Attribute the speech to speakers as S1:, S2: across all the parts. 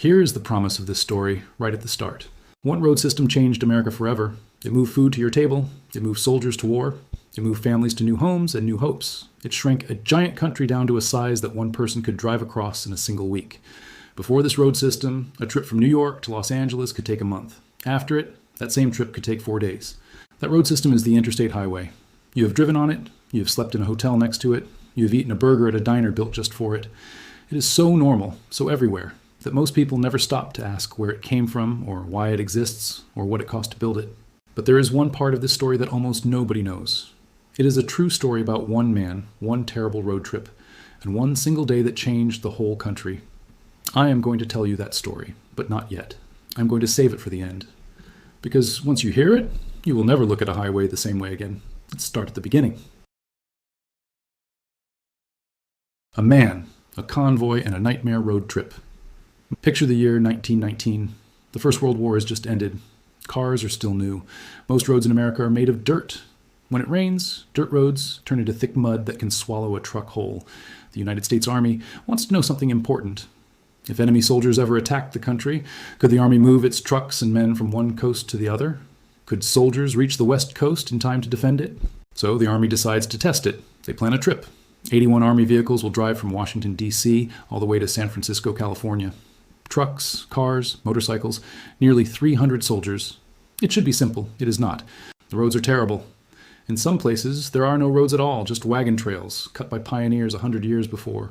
S1: Here's the promise of this story right at the start. One road system changed America forever. It moved food to your table. It moved soldiers to war. It moved families to new homes and new hopes. It shrank a giant country down to a size that one person could drive across in a single week. Before this road system, a trip from New York to Los Angeles could take a month. After it, that same trip could take 4 days. That road system is the interstate highway. You have driven on it. You have slept in a hotel next to it. You have eaten a burger at a diner built just for it. It is so normal, so everywhere, that most people never stop to ask where it came from or why it exists or what it cost to build it. But there is one part of this story that almost nobody knows. It is a true story about one man, one terrible road trip, and one single day that changed the whole country. I am going to tell you that story, but not yet. I'm going to save it for the end. Because once you hear it, you will never look at a highway the same way again. Let's start at the beginning. A man, a convoy, and a nightmare road trip. Picture the year 1919. The First World War has just ended. Cars are still new. Most roads in America are made of dirt. When it rains, dirt roads turn into thick mud that can swallow a truck whole. The United States Army wants to know something important. If enemy soldiers ever attacked the country, could the Army move its trucks and men from one coast to the other? Could soldiers reach the West Coast in time to defend it? So the Army decides to test it. They plan a trip. 81 Army vehicles will drive from Washington, D.C. all the way to San Francisco, California. Trucks, cars, motorcycles, nearly 300 soldiers. It should be simple. It is not. The roads are terrible. In some places, there are no roads at all, just wagon trails, cut by pioneers 100 years before.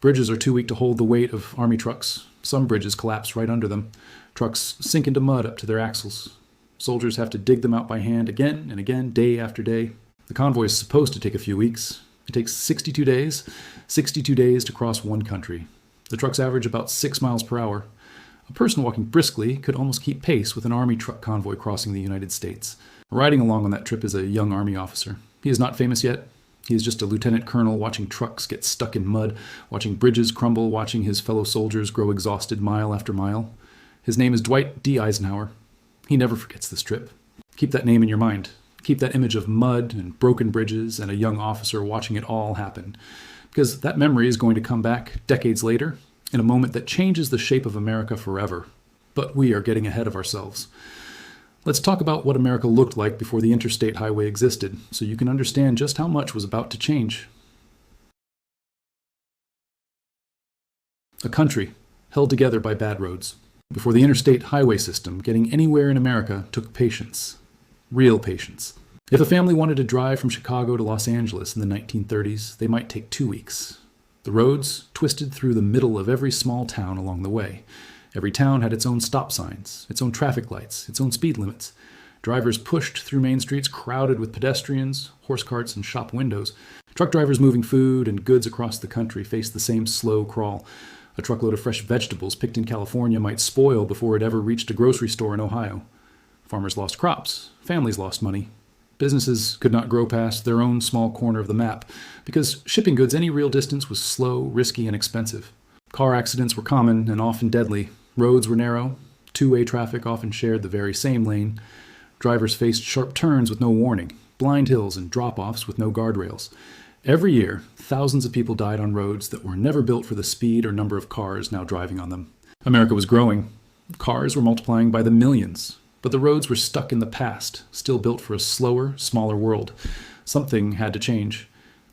S1: Bridges are too weak to hold the weight of Army trucks. Some bridges collapse right under them. Trucks sink into mud up to their axles. Soldiers have to dig them out by hand again and again, day after day. The convoy is supposed to take a few weeks. It takes 62 days to cross one country. The trucks average about 6 miles per hour. A person walking briskly could almost keep pace with an Army truck convoy crossing the United States. Riding along on that trip is a young Army officer. He is not famous yet. He is just a lieutenant colonel watching trucks get stuck in mud, watching bridges crumble, watching his fellow soldiers grow exhausted mile after mile. His name is Dwight D. Eisenhower. He never forgets this trip. Keep that name in your mind. Keep that image of mud and broken bridges and a young officer watching it all happen. Because that memory is going to come back decades later in a moment that changes the shape of America forever. But we are getting ahead of ourselves. Let's talk about what America looked like before the interstate highway existed, so you can understand just how much was about to change. A country held together by bad roads. Before the interstate highway system, getting anywhere in America took patience. Real patience. If a family wanted to drive from Chicago to Los Angeles in the 1930s, they might take 2 weeks. The roads twisted through the middle of every small town along the way. Every town had its own stop signs, its own traffic lights, its own speed limits. Drivers pushed through main streets crowded with pedestrians, horse carts, and shop windows. Truck drivers moving food and goods across the country faced the same slow crawl. A truckload of fresh vegetables picked in California might spoil before it ever reached a grocery store in Ohio. Farmers lost crops. Families lost money. Businesses could not grow past their own small corner of the map because shipping goods any real distance was slow, risky, and expensive. Car accidents were common and often deadly. Roads were narrow. Two-way traffic often shared the very same lane. Drivers faced sharp turns with no warning, blind hills and drop-offs with no guardrails. Every year, thousands of people died on roads that were never built for the speed or number of cars now driving on them. America was growing. Cars were multiplying by the millions. But the roads were stuck in the past, still built for a slower, smaller world. Something had to change.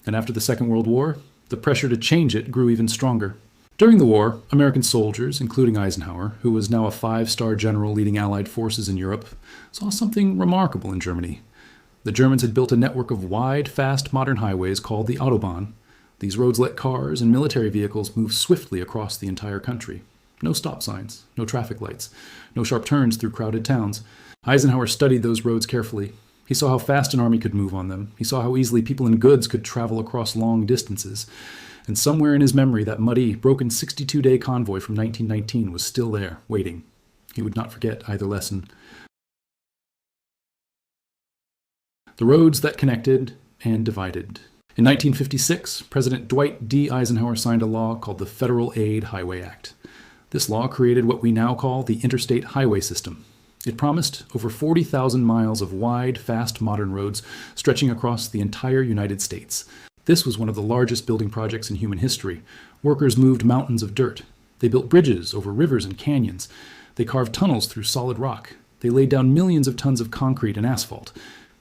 S1: And after the Second World War, the pressure to change it grew even stronger. During the war, American soldiers, including Eisenhower, who was now a 5-star general leading Allied forces in Europe, saw something remarkable in Germany. The Germans had built a network of wide, fast, modern highways called the Autobahn. These roads let cars and military vehicles move swiftly across the entire country. No stop signs, no traffic lights, no sharp turns through crowded towns. Eisenhower studied those roads carefully. He saw how fast an army could move on them. He saw how easily people and goods could travel across long distances. And somewhere in his memory, that muddy, broken 62-day convoy from 1919 was still there, waiting. He would not forget either lesson. The roads that connected and divided. In 1956, President Dwight D. Eisenhower signed a law called the Federal Aid Highway Act. This law created what we now call the interstate highway system. It promised over 40,000 miles of wide, fast, modern roads stretching across the entire United States. This was one of the largest building projects in human history. Workers moved mountains of dirt. They built bridges over rivers and canyons. They carved tunnels through solid rock. They laid down millions of tons of concrete and asphalt.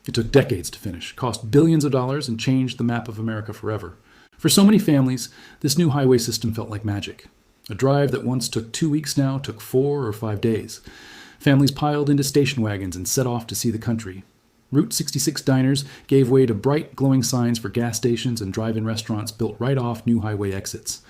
S1: It took decades to finish, cost billions of dollars, and changed the map of America forever. For so many families, this new highway system felt like magic. A drive that once took 2 weeks now took 4 or 5 days. Families piled into station wagons and set off to see the country. Route 66 diners gave way to bright, glowing signs for gas stations and drive-in restaurants built right off new highway exits.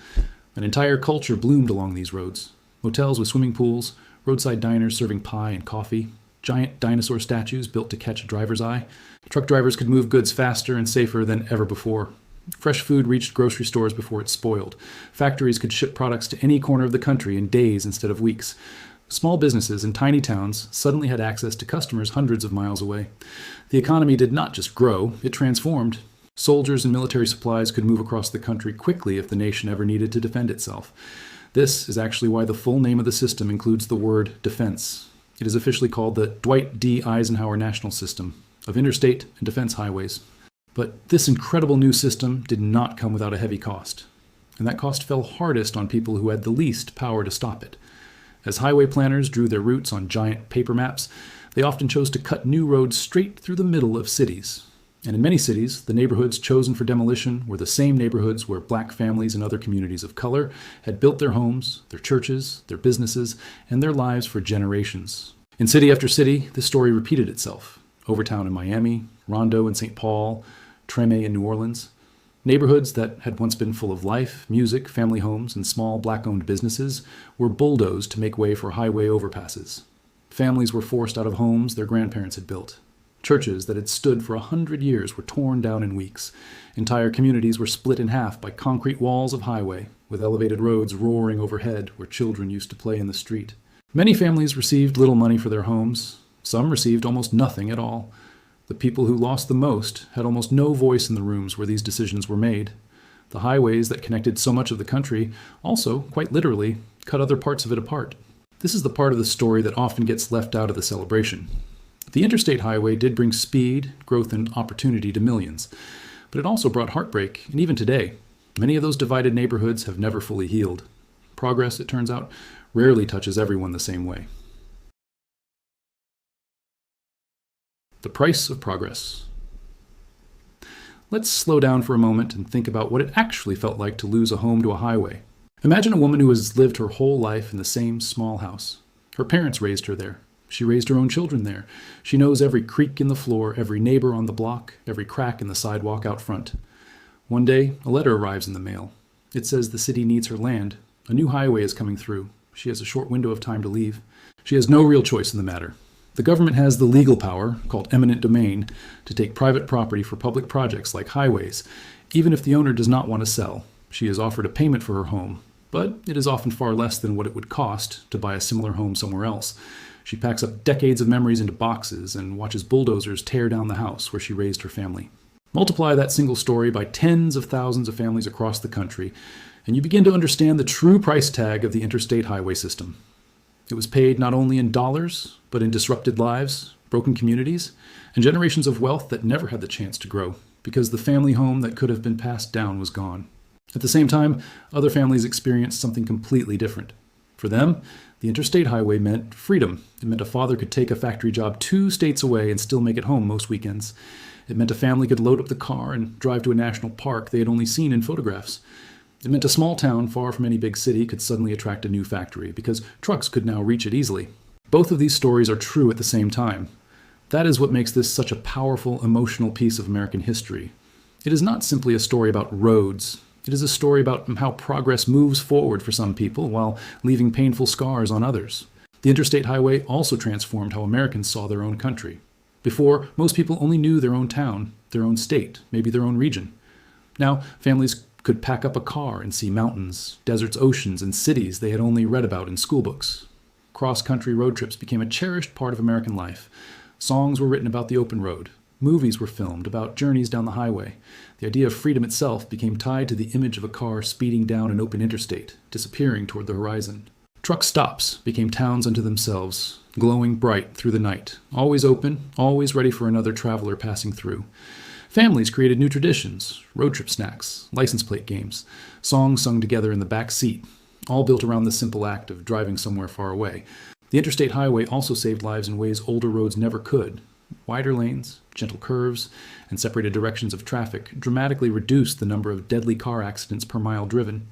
S1: An entire culture bloomed along these roads. Motels with swimming pools, roadside diners serving pie and coffee, giant dinosaur statues built to catch a driver's eye. Truck drivers could move goods faster and safer than ever before. Fresh food reached grocery stores before it spoiled. Factories could ship products to any corner of the country in days instead of weeks. Small businesses in tiny towns suddenly had access to customers hundreds of miles away. The economy did not just grow, it transformed. Soldiers and military supplies could move across the country quickly if the nation ever needed to defend itself. This is actually why the full name of the system includes the word defense. It is officially called the Dwight D. Eisenhower National System of Interstate and Defense Highways. But this incredible new system did not come without a heavy cost. And that cost fell hardest on people who had the least power to stop it. As highway planners drew their routes on giant paper maps, they often chose to cut new roads straight through the middle of cities. And in many cities, the neighborhoods chosen for demolition were the same neighborhoods where black families and other communities of color had built their homes, their churches, their businesses, and their lives for generations. In city after city, this story repeated itself. Overtown in Miami, Rondo in St. Paul, Treme in New Orleans. Neighborhoods that had once been full of life, music, family homes, and small black-owned businesses were bulldozed to make way for highway overpasses. Families were forced out of homes their grandparents had built. Churches that had stood for 100 years were torn down in weeks. Entire communities were split in half by concrete walls of highway, with elevated roads roaring overhead where children used to play in the street. Many families received little money for their homes. Some received almost nothing at all. The people who lost the most had almost no voice in the rooms where these decisions were made. The highways that connected so much of the country also, quite literally, cut other parts of it apart. This is the part of the story that often gets left out of the celebration. The interstate highway did bring speed, growth, and opportunity to millions, but it also brought heartbreak, and even today, many of those divided neighborhoods have never fully healed. Progress, it turns out, rarely touches everyone the same way. The price of progress. Let's slow down for a moment and think about what it actually felt like to lose a home to a highway. Imagine a woman who has lived her whole life in the same small house. Her parents raised her there. She raised her own children there. She knows every creak in the floor, every neighbor on the block, every crack in the sidewalk out front. One day, a letter arrives in the mail. It says the city needs her land. A new highway is coming through. She has a short window of time to leave. She has no real choice in the matter. The government has the legal power, called eminent domain, to take private property for public projects like highways, even if the owner does not want to sell. She is offered a payment for her home, but it is often far less than what it would cost to buy a similar home somewhere else. She packs up decades of memories into boxes and watches bulldozers tear down the house where she raised her family. Multiply that single story by tens of thousands of families across the country, and you begin to understand the true price tag of the interstate highway system. It was paid not only in dollars, but in disrupted lives, broken communities, and generations of wealth that never had the chance to grow, because the family home that could have been passed down was gone. At the same time, other families experienced something completely different. For them, the interstate highway meant freedom. It meant a father could take a factory job 2 states away and still make it home most weekends. It meant a family could load up the car and drive to a national park they had only seen in photographs. It meant a small town far from any big city could suddenly attract a new factory because trucks could now reach it easily. Both of these stories are true at the same time. That is what makes this such a powerful, emotional piece of American history. It is not simply a story about roads. It is a story about how progress moves forward for some people while leaving painful scars on others. The interstate highway also transformed how Americans saw their own country. Before, most people only knew their own town, their own state, maybe their own region. Now, families could pack up a car and see mountains, deserts, oceans, and cities they had only read about in school books. Cross-country road trips became a cherished part of American life. Songs were written about the open road. Movies were filmed about journeys down the highway. The idea of freedom itself became tied to the image of a car speeding down an open interstate, disappearing toward the horizon. Truck stops became towns unto themselves, glowing bright through the night, always open, always ready for another traveler passing through. Families created new traditions, road trip snacks, license plate games, songs sung together in the back seat. all built around the simple act of driving somewhere far away. The interstate highway also saved lives in ways older roads never could. Wider lanes, gentle curves, and separated directions of traffic dramatically reduced the number of deadly car accidents per mile driven.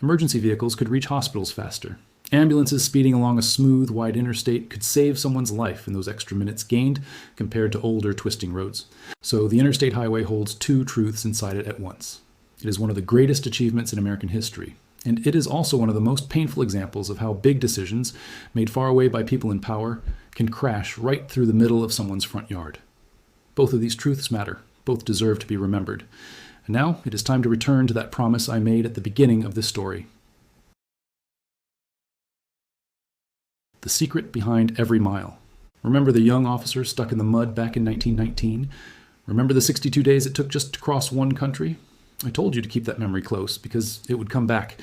S1: Emergency vehicles could reach hospitals faster. Ambulances speeding along a smooth, wide interstate could save someone's life in those extra minutes gained compared to older, twisting roads. So the interstate highway holds two truths inside it at once. It is one of the greatest achievements in American history, and it is also one of the most painful examples of how big decisions, made far away by people in power, can crash right through the middle of someone's front yard. Both of these truths matter. Both deserve to be remembered. And now it is time to return to that promise I made at the beginning of this story. The secret behind every mile. Remember the young officer stuck in the mud back in 1919? Remember the 62 days it took just to cross one country? I told you to keep that memory close because it would come back.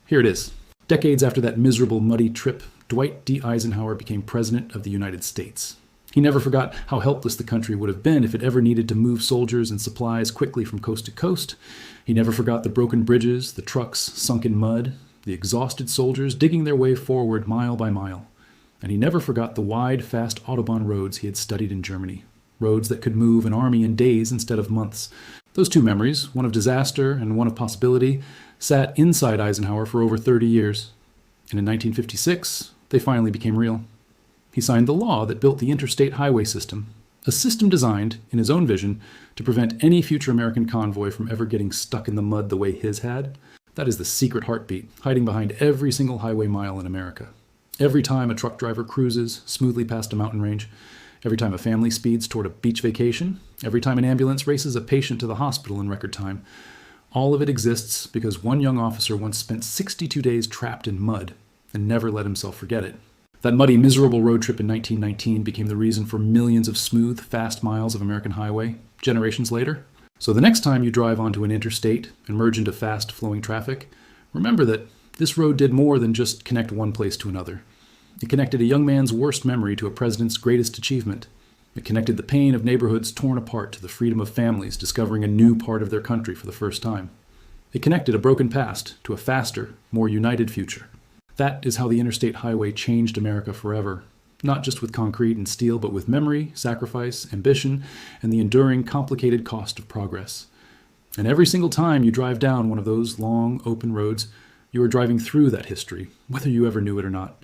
S1: Here it is. Decades after that miserable, muddy trip, Dwight D. Eisenhower became President of the United States. He never forgot how helpless the country would have been if it ever needed to move soldiers and supplies quickly from coast to coast. He never forgot the broken bridges, the trucks sunk in mud, the exhausted soldiers digging their way forward mile by mile. And he never forgot the wide, fast Autobahn roads he had studied in Germany. Roads that could move an army in days instead of months. Those two memories, one of disaster and one of possibility, sat inside Eisenhower for over 30 years. And in 1956, they finally became real. He signed the law that built the interstate highway system, a system designed, in his own vision, to prevent any future American convoy from ever getting stuck in the mud the way his had. That is the secret heartbeat hiding behind every single highway mile in America. Every time a truck driver cruises smoothly past a mountain range, every time a family speeds toward a beach vacation, every time an ambulance races a patient to the hospital in record time, all of it exists because one young officer once spent 62 days trapped in mud and never let himself forget it. That muddy, miserable road trip in 1919 became the reason for millions of smooth, fast miles of American highway, generations later. So the next time you drive onto an interstate and merge into fast-flowing traffic, remember that this road did more than just connect one place to another. It connected a young man's worst memory to a president's greatest achievement. It connected the pain of neighborhoods torn apart to the freedom of families discovering a new part of their country for the first time. It connected a broken past to a faster, more united future. That is how the interstate highway changed America forever, not just with concrete and steel, but with memory, sacrifice, ambition, and the enduring, complicated cost of progress. And every single time you drive down one of those long, open roads, you are driving through that history, whether you ever knew it or not.